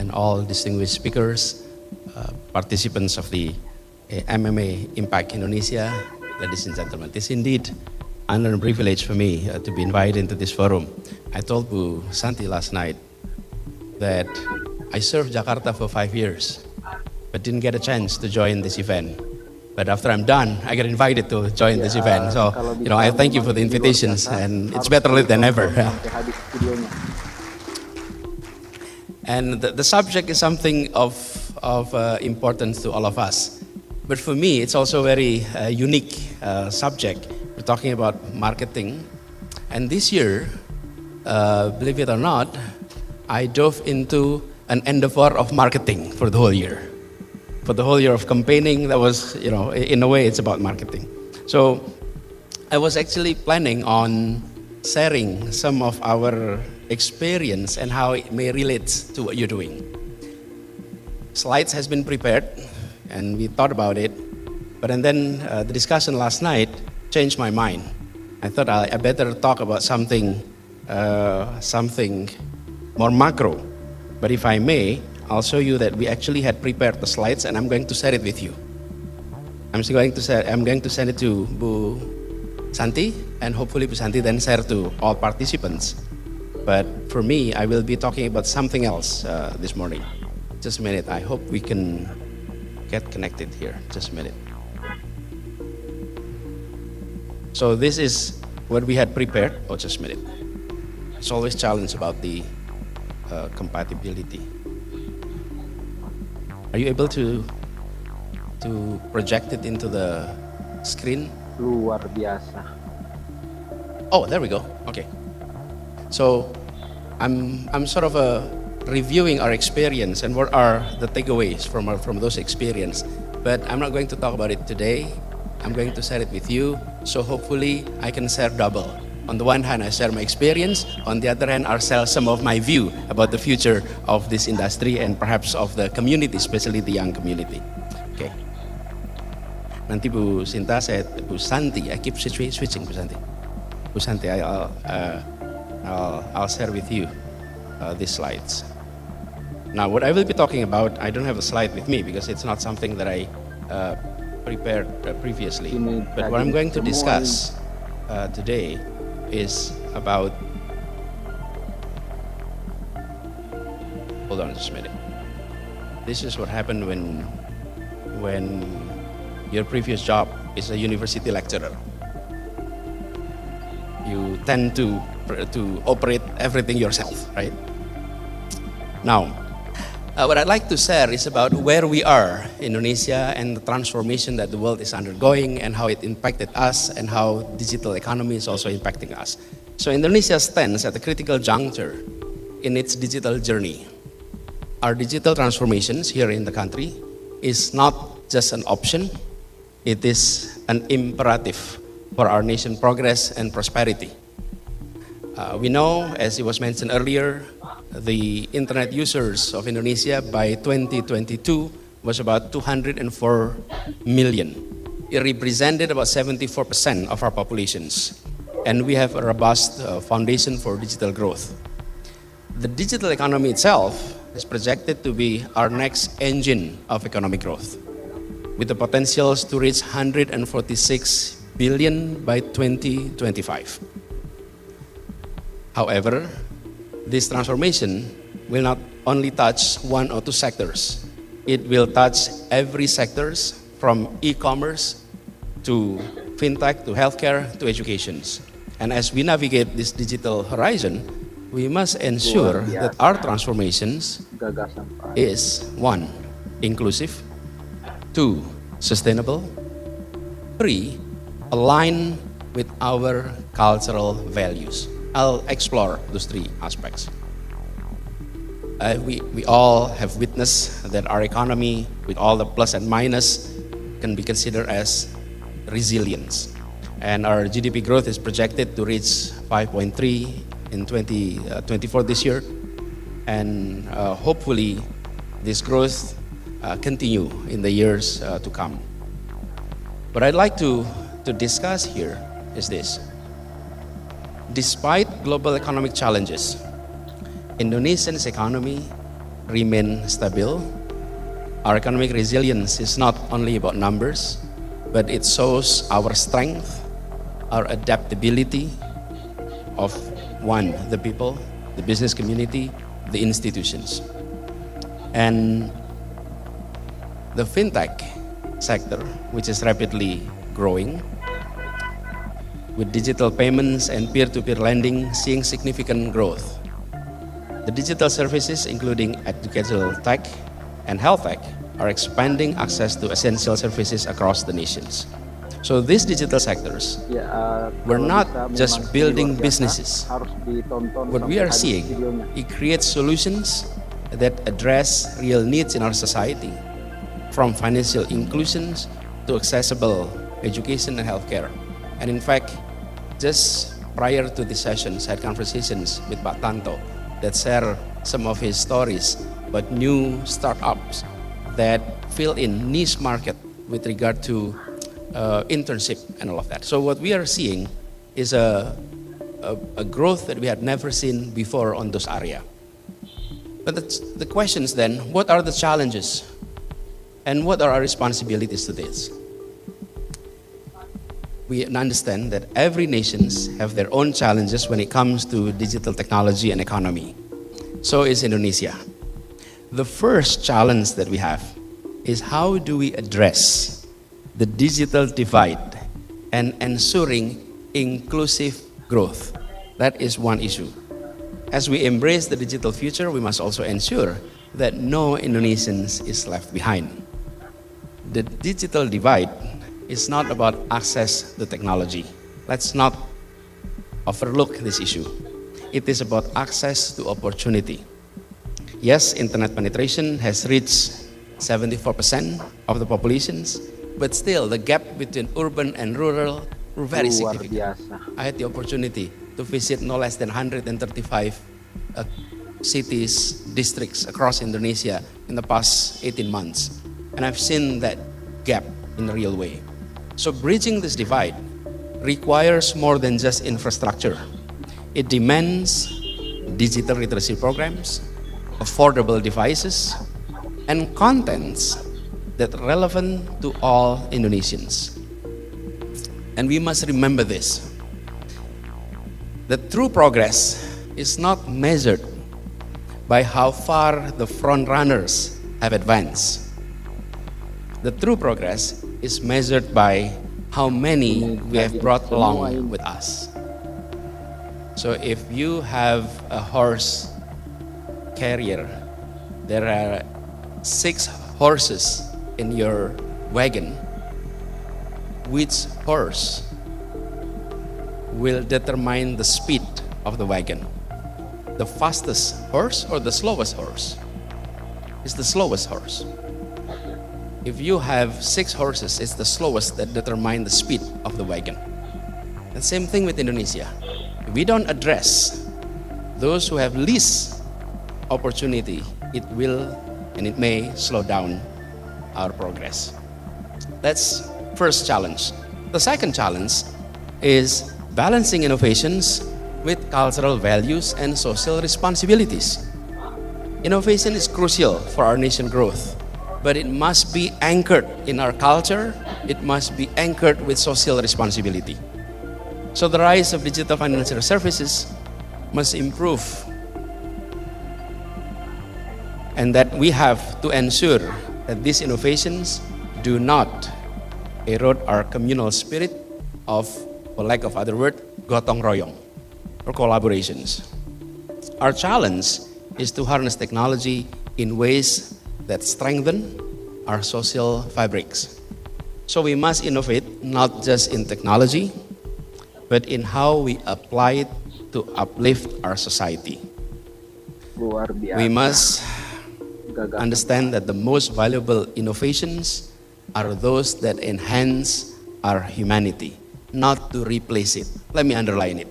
and all distinguished speakers, participants of the MMA Impact Indonesia, ladies and gentlemen. It is indeed an honor and privilege for me to be invited into this forum. I told Bu Santi last night that I served Jakarta for 5 years, but didn't get a chance to join this event. But after I'm done, I get invited to join this event. So, I thank you for the invitations, and it's better late than never. And the subject is something of importance to all of us. But for me, it's also a very unique subject. We're talking about marketing. And this year, believe it or not, I dove into an endeavor of marketing for the whole year. For the whole year of campaigning, that was, in a way, it's about marketing. So I was actually planning on sharing some of our experience and how it may relate to what you're doing. Slides has been prepared, and we thought about it. But then the discussion last night changed my mind. I thought I better talk about something more macro. But if I may, I'll show you that we actually had prepared the slides, and I'm going to share it with you. I'm going to send it to Bu Santi, and hopefully Bu Santi then share to all participants. But for me, I will be talking about something else this morning. Just a minute, I hope we can get connected here. Just a minute. So this is what we had prepared. Oh, just a minute. It's always a challenge about the compatibility. Are you able to project it into the screen? Luar biasa. Oh, there we go. Okay. So I'm sort of reviewing our experience and what are the takeaways from those experience. But I'm not going to talk about it today. I'm going to share it with you. So hopefully I can share double. On the one hand, I share my experience. On the other hand, I'll share some of my view about the future of this industry and perhaps of the community, especially the young community. Okay. Nanti Bu Santi, I keep switching Bu Santi. Bu Santi, I'll share with you these slides. Now, what I will be talking about, I don't have a slide with me because it's not something that I prepared previously. But what I'm going to discuss today is about, hold on just a minute. This is what happened when your previous job is a university lecturer. You tend to operate everything yourself, right? Now, what I'd like to share is about where we are in Indonesia and the transformation that the world is undergoing and how it impacted us and how digital economy is also impacting us. So Indonesia stands at a critical juncture in its digital journey. Our digital transformations here in the country is not just an option, it is an imperative for our nation progress and prosperity. We know, as it was mentioned earlier, the internet users of Indonesia by 2022 was about 204 million. It represented about 74% of our populations. And we have a robust foundation for digital growth. The digital economy itself is projected to be our next engine of economic growth, with the potentials to reach 146 billion by 2025. However, this transformation will not only touch one or two sectors. It will touch every sectors from e-commerce to fintech to healthcare to education. And as we navigate this digital horizon, we must ensure that our transformations is 1, inclusive, 2, sustainable, 3, align with our cultural values. I'll explore those 3 aspects. We all have witnessed that our economy, with all the plus and minus, can be considered as resilience. And our GDP growth is projected to reach 5.3 in 2024 this year. And hopefully this growth continue in the years to come. What I'd like to discuss here is this. Despite global economic challenges, Indonesia's economy remain stable. Our economic resilience is not only about numbers, but it shows our strength, our adaptability of one, the people, the business community, the institutions. And the fintech sector, which is rapidly growing, with digital payments and peer-to-peer lending seeing significant growth. The digital services, including educational tech and health tech, are expanding access to essential services across the nations. So these digital sectors, we're not just building businesses. What we are seeing, it creates solutions that address real needs in our society, from financial inclusions to accessible education and healthcare. And in fact, just prior to this session, I had conversations with Pak Tanto that share some of his stories about new startups that fill in niche market with regard to internship and all of that. So what we are seeing is a growth that we had never seen before on those areas. But the questions then, what are the challenges and what are our responsibilities to this? We understand that every nations have their own challenges when it comes to digital technology and economy. So is Indonesia. The first challenge that we have is how do we address the digital divide and ensuring inclusive growth. That is one issue. As we embrace the digital future, we must also ensure that no Indonesians is left behind. The digital divide is not about access to technology. Let's not overlook this issue. It is about access to opportunity. Yes, internet penetration has reached 74% of the populations, but still the gap between urban and rural were very significant. I had the opportunity to visit no less than 135 cities, districts across Indonesia in the past 18 months. And I've seen that gap in a real way. So bridging this divide requires more than just infrastructure. It demands digital literacy programs, affordable devices, and contents that are relevant to all Indonesians. And we must remember this. The true progress is not measured by how far the front runners have advanced. The true progress is measured by how many we have brought along with us. So if you have a horse carrier, there are 6 horses in your wagon. Which horse will determine the speed of the wagon? The fastest horse or the slowest horse? It's the slowest horse. If you have 6 horses, it's the slowest that determine the speed of the wagon. And same thing with Indonesia. If we don't address those who have least opportunity, it will and it may slow down our progress. That's first challenge. The second challenge is balancing innovations with cultural values and social responsibilities. Innovation is crucial for our nation growth, but it must be anchored in our culture. It must be anchored with social responsibility. So the rise of digital financial services must improve, and that we have to ensure that these innovations do not erode our communal spirit of, for lack of other word, gotong royong, or collaborations. Our challenge is to harness technology in ways that strengthen our social fabrics. So we must innovate not just in technology, but in how we apply it to uplift our society. We must understand that the most valuable innovations are those that enhance our humanity, not to replace it. Let me underline it.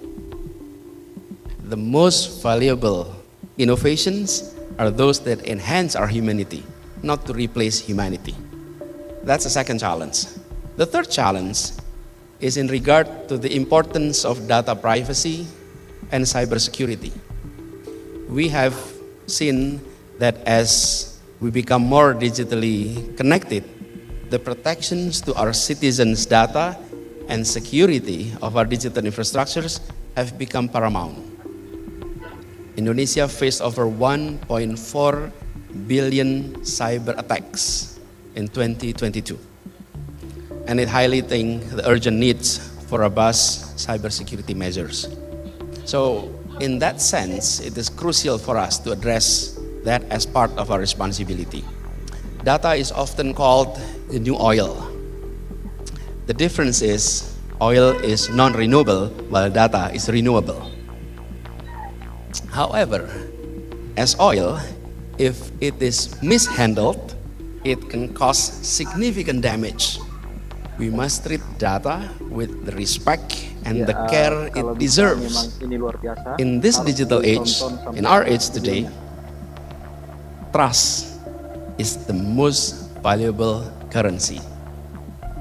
The most valuable innovations are those that enhance our humanity, not to replace humanity. That's the second challenge. The third challenge is in regard to the importance of data privacy and cybersecurity. We have seen that as we become more digitally connected, the protections to our citizens' data and security of our digital infrastructures have become paramount. Indonesia faced over 1.4 billion cyber attacks in 2022, and it highlighting the urgent needs for robust cybersecurity measures. So, in that sense, it is crucial for us to address that as part of our responsibility. Data is often called the new oil. The difference is oil is non-renewable while data is renewable. However, as oil, if it is mishandled, it can cause significant damage. We must treat data with the respect and the care it deserves. In this digital age, in our age today, trust is the most valuable currency.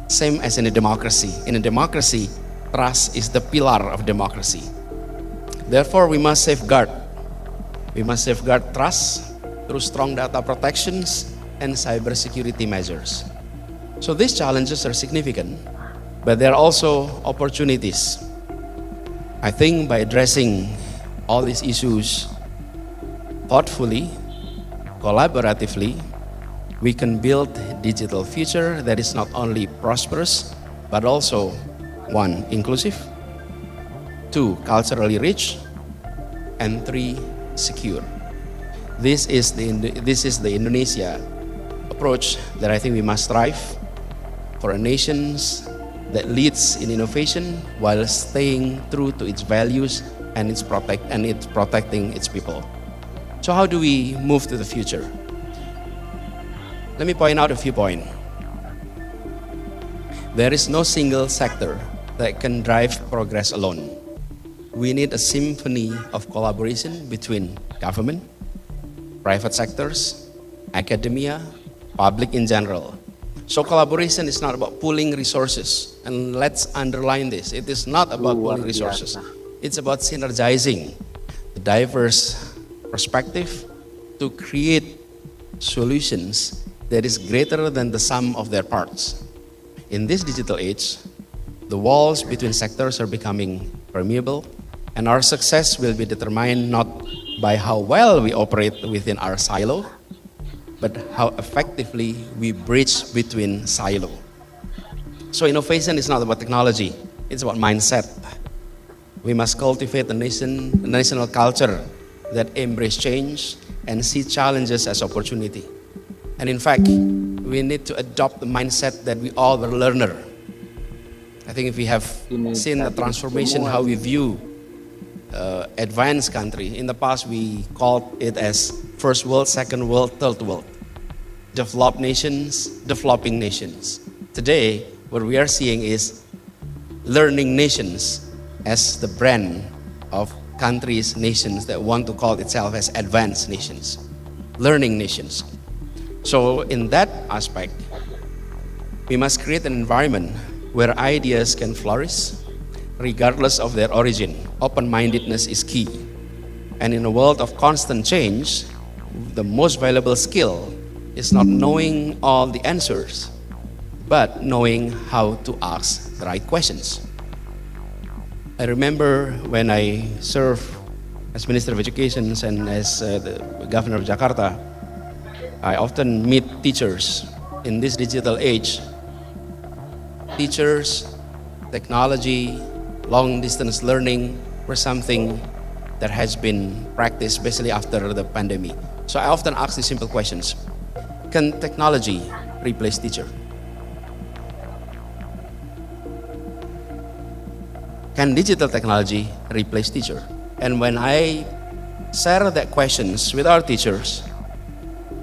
Same as in a democracy. In a democracy, trust is the pillar of democracy. Therefore, we must safeguard. We must safeguard trust through strong data protections and cybersecurity measures. So these challenges are significant, but there are also opportunities. I think by addressing all these issues thoughtfully, collaboratively, we can build a digital future that is not only prosperous, but also 1, inclusive, 2, culturally rich, and 3, secure. This is the Indonesia approach that I think we must strive for a nation that leads in innovation while staying true to its values and it's protecting its people. So how do we move to the future? Let me point out a few points. There is no single sector that can drive progress alone. We need a symphony of collaboration between government, private sectors, academia, public in general. So collaboration is not about pooling resources, and let's underline this. It is not about pooling resources. It's about synergizing the diverse perspective to create solutions that is greater than the sum of their parts. In this digital age, the walls between sectors are becoming permeable, and our success will be determined not by how well we operate within our silo, but how effectively we bridge between silo. So innovation is not about technology, it's about mindset. We must cultivate a national culture that embrace change and see challenges as opportunity. And in fact, we need to adopt the mindset that we all were learner. I think if we have seen the transformation, how we view advanced country. In the past, we called it as first world, second world, third world. Developed nations, developing nations. Today, what we are seeing is learning nations as the brand of countries, nations that want to call itself as advanced nations, learning nations. So in that aspect, we must create an environment where ideas can flourish regardless of their origin. Open-mindedness is key. And in a world of constant change, the most valuable skill is not knowing all the answers, but knowing how to ask the right questions. I remember when I served as Minister of Education and as the Governor of Jakarta, I often meet teachers in this digital age. Teachers, technology, long-distance learning were something that has been practiced, especially after the pandemic. So I often ask these simple questions. Can technology replace teacher? Can digital technology replace teacher? And when I share that questions with our teachers,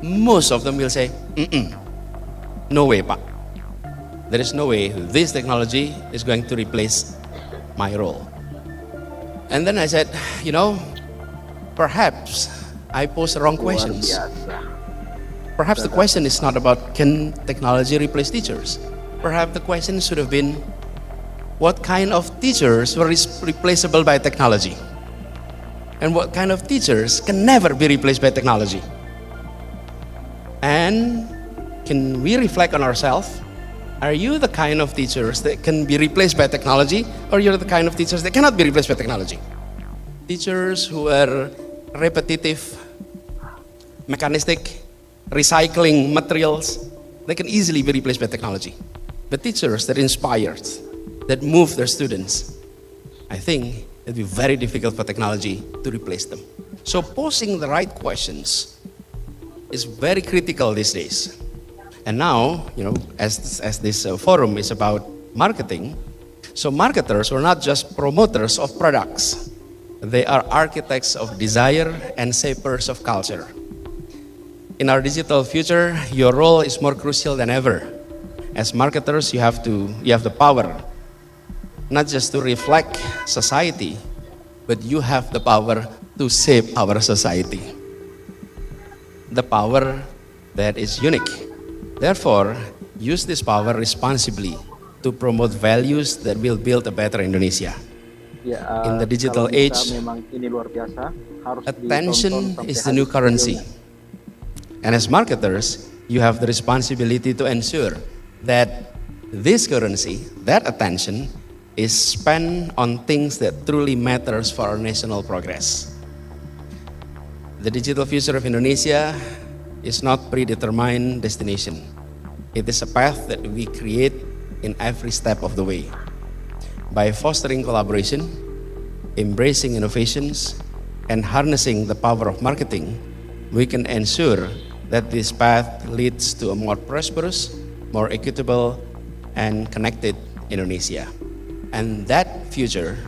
most of them will say, no way, Pak. There is no way this technology is going to replace my role. And then I said, perhaps I posed the wrong questions. Perhaps the question is not about can technology replace teachers. Perhaps the question should have been, what kind of teachers were replaceable by technology? And what kind of teachers can never be replaced by technology? And can we reflect on ourselves? Are you the kind of teachers that can be replaced by technology, or you're the kind of teachers that cannot be replaced by technology? Teachers who are repetitive, mechanistic, recycling materials, they can easily be replaced by technology. But teachers that inspire, that move their students, I think it'll be very difficult for technology to replace them. So posing the right questions is very critical these days. And now, as this forum is about marketing, so marketers are not just promoters of products. They are architects of desire and shapers of culture. In our digital future, your role is more crucial than ever. As marketers, you have the power, not just to reflect society, but you have the power to shape our society. The power that is unique. Therefore, use this power responsibly to promote values that will build a better Indonesia. In the digital age, attention is the new currency. And as marketers, you have the responsibility to ensure that this currency, that attention, is spent on things that truly matters for our national progress. The digital future of Indonesia is not predetermined destination. It is a path that we create in every step of the way. By fostering collaboration, embracing innovations, and harnessing the power of marketing, we can ensure that this path leads to a more prosperous, more equitable, and connected Indonesia. And that future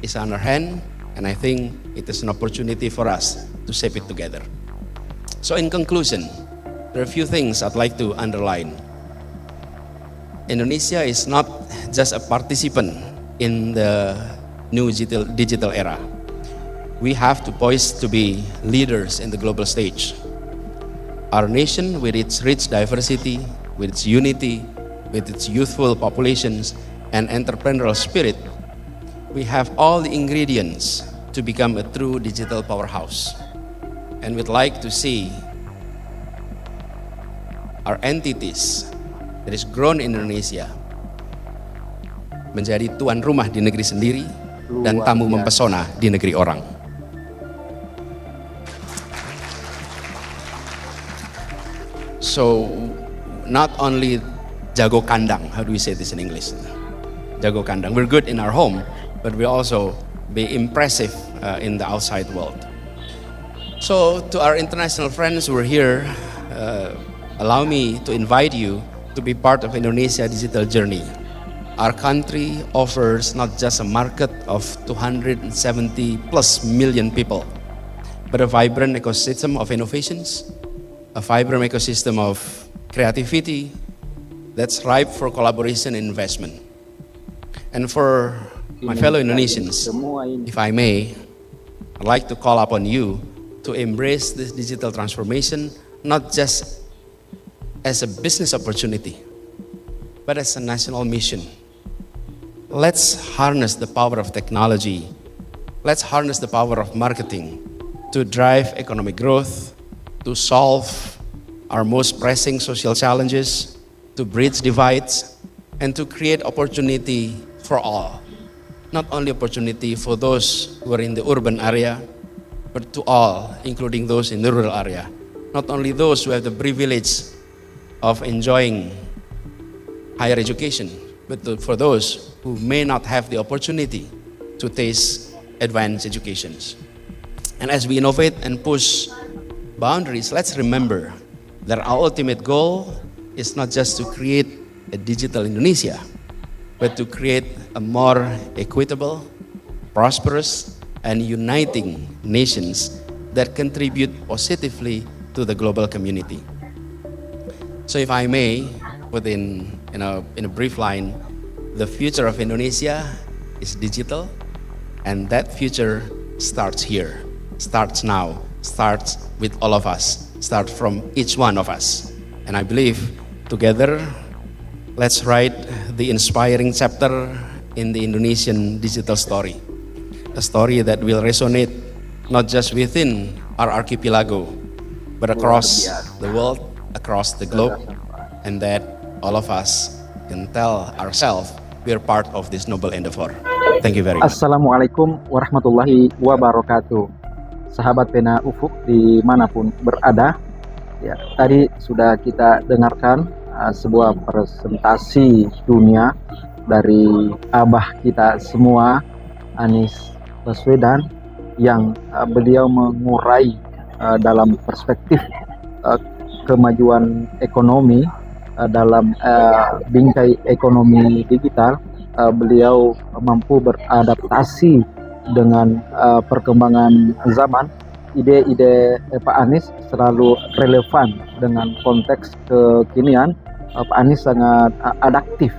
is on our hand, and I think it is an opportunity for us to shape it together. So in conclusion, there are a few things I'd like to underline. Indonesia is not just a participant in the new digital era. We have to poise to be leaders in the global stage. Our nation, with its rich diversity, with its unity, with its youthful populations and entrepreneurial spirit, we have all the ingredients to become a true digital powerhouse. And we'd like to see our entities that is grown in Indonesia menjadi tuan rumah di negeri sendiri dan tamu mempesona di negeri orang. So, not only jago kandang, how do we say this in English? Jago kandang. We're good in our home, but we also be impressive in the outside world. So, to our international friends who are here, allow me to invite you to be part of Indonesia digital journey. Our country offers not just a market of 270 plus million people, but a vibrant ecosystem of innovations, a vibrant ecosystem of creativity that's ripe for collaboration and investment. And for my fellow Indonesians, if I may, I'd like to call upon you to embrace this digital transformation, not just as a business opportunity, but as a national mission. Let's harness the power of technology. Let's harness the power of marketing to drive economic growth, to solve our most pressing social challenges, to bridge divides, and to create opportunity for all. Not only opportunity for those who are in the urban area, but to all, including those in the rural area. Not only those who have the privilege of enjoying higher education, but for those who may not have the opportunity to taste advanced educations. And as we innovate and push boundaries, let's remember that our ultimate goal is not just to create a digital Indonesia, but to create a more equitable, prosperous, and uniting nations that contribute positively to the global community. So if I may, put in a brief line, the future of Indonesia is digital, and that future starts here, starts now, starts with all of us, starts from each one of us. And I believe together, let's write the inspiring chapter in the Indonesian digital story. A story that will resonate not just within our archipelago, but across the world across the globe, and that all of us can tell ourselves we're part of this noble endeavor. Thank you very much. Assalamualaikum warahmatullahi wabarakatuh. Sahabat Pena Ufuk dimanapun berada, ya, tadi sudah kita dengarkan sebuah presentasi dunia dari abah kita semua, Anies Baswedan, yang beliau mengurai dalam perspektif kemajuan ekonomi dalam bingkai ekonomi digital. Beliau mampu beradaptasi dengan perkembangan zaman. Ide-ide Pak Anies selalu relevan dengan konteks kekinian. Pak Anies sangat adaptif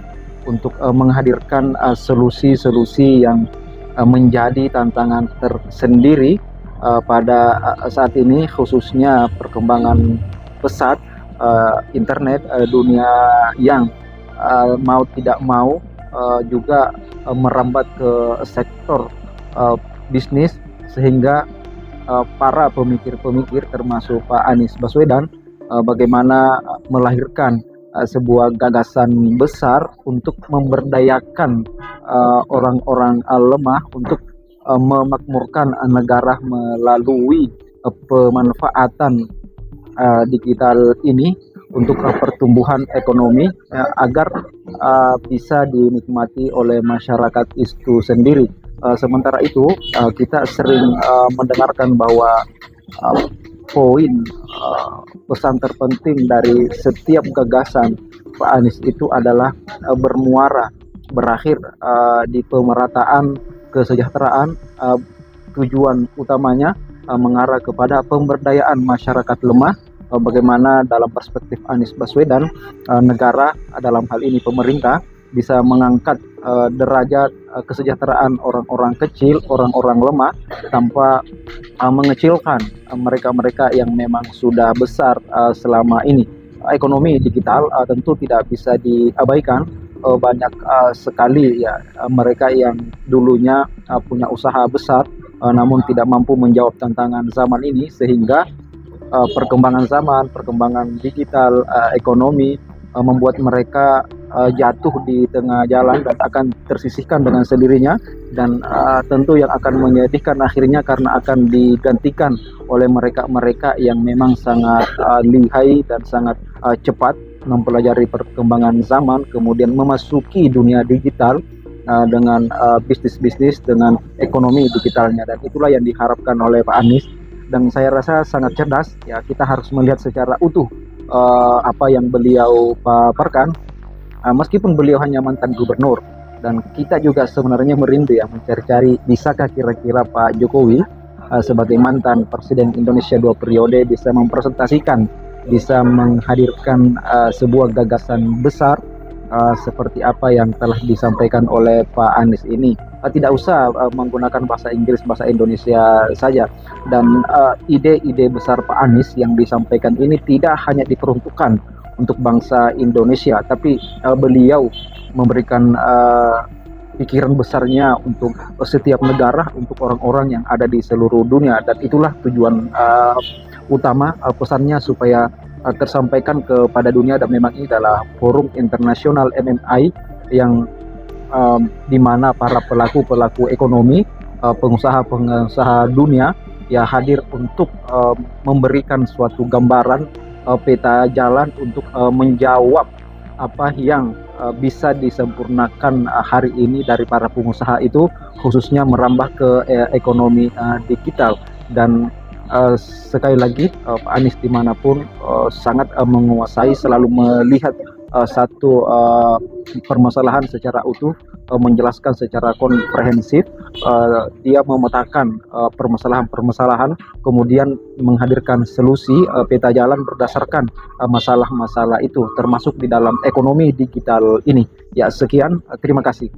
untuk menghadirkan solusi-solusi yang menjadi tantangan tersendiri pada saat ini, khususnya perkembangan pesat internet, dunia yang mau tidak mau juga merambat ke sektor bisnis, sehingga para pemikir-pemikir termasuk Pak Anies Baswedan bagaimana melahirkan sebuah gagasan besar untuk memberdayakan orang-orang lemah, untuk memakmurkan negara melalui pemanfaatan digital ini untuk pertumbuhan ekonomi agar bisa dinikmati oleh masyarakat itu sendiri. Sementara itu kita sering mendengarkan bahwa poin pesan terpenting dari setiap gagasan Pak Anies itu adalah berakhir di pemerataan kesejahteraan. Tujuan utamanya mengarah kepada pemberdayaan masyarakat lemah. Bagaimana dalam perspektif Anies Baswedan, negara dalam hal ini pemerintah bisa mengangkat derajat kesejahteraan orang-orang kecil, orang-orang lemah, tanpa mengecilkan mereka-mereka yang memang sudah besar selama ini. Ekonomi digital tentu tidak bisa diabaikan. Banyak sekali ya mereka yang dulunya punya usaha besar namun tidak mampu menjawab tantangan zaman ini, sehingga perkembangan zaman, perkembangan digital, ekonomi membuat mereka jatuh di tengah jalan dan akan tersisihkan dengan sendirinya, dan tentu yang akan menyedihkan akhirnya karena akan digantikan oleh mereka-mereka yang memang sangat lihai dan sangat cepat mempelajari perkembangan zaman, kemudian memasuki dunia digital dengan bisnis-bisnis, dengan ekonomi digitalnya. Dan itulah yang diharapkan oleh Pak Anies, dan saya rasa sangat cerdas. Ya, kita harus melihat secara utuh apa yang beliau paparkan, meskipun beliau hanya mantan gubernur, dan kita juga sebenarnya merindu ya mencari-cari bisakah kira-kira Pak Jokowi sebagai mantan presiden Indonesia 2 periode bisa mempresentasikan, bisa menghadirkan sebuah gagasan besar seperti apa yang telah disampaikan oleh Pak Anies ini. Tidak usah menggunakan bahasa Inggris, bahasa Indonesia saja. Dan ide-ide besar Pak Anies yang disampaikan ini tidak hanya diperuntukkan untuk bangsa Indonesia, tapi beliau memberikan pikiran besarnya untuk setiap negara, untuk orang-orang yang ada di seluruh dunia. Dan itulah tujuan utama pesannya, supaya tersampaikan kepada dunia. Dan memang ini adalah forum internasional MMI yang di mana para pelaku-pelaku ekonomi, pengusaha-pengusaha dunia ya hadir untuk memberikan suatu gambaran peta jalan untuk menjawab apa yang bisa disempurnakan hari ini dari para pengusaha itu, khususnya merambah ke ekonomi digital. Dan sekali lagi Pak Anies dimanapun sangat menguasai, selalu melihat satu permasalahan secara utuh, menjelaskan secara komprehensif. Dia memetakan permasalahan-permasalahan, kemudian menghadirkan solusi peta jalan berdasarkan masalah-masalah itu, termasuk di dalam ekonomi digital ini. Ya, sekian, terima kasih.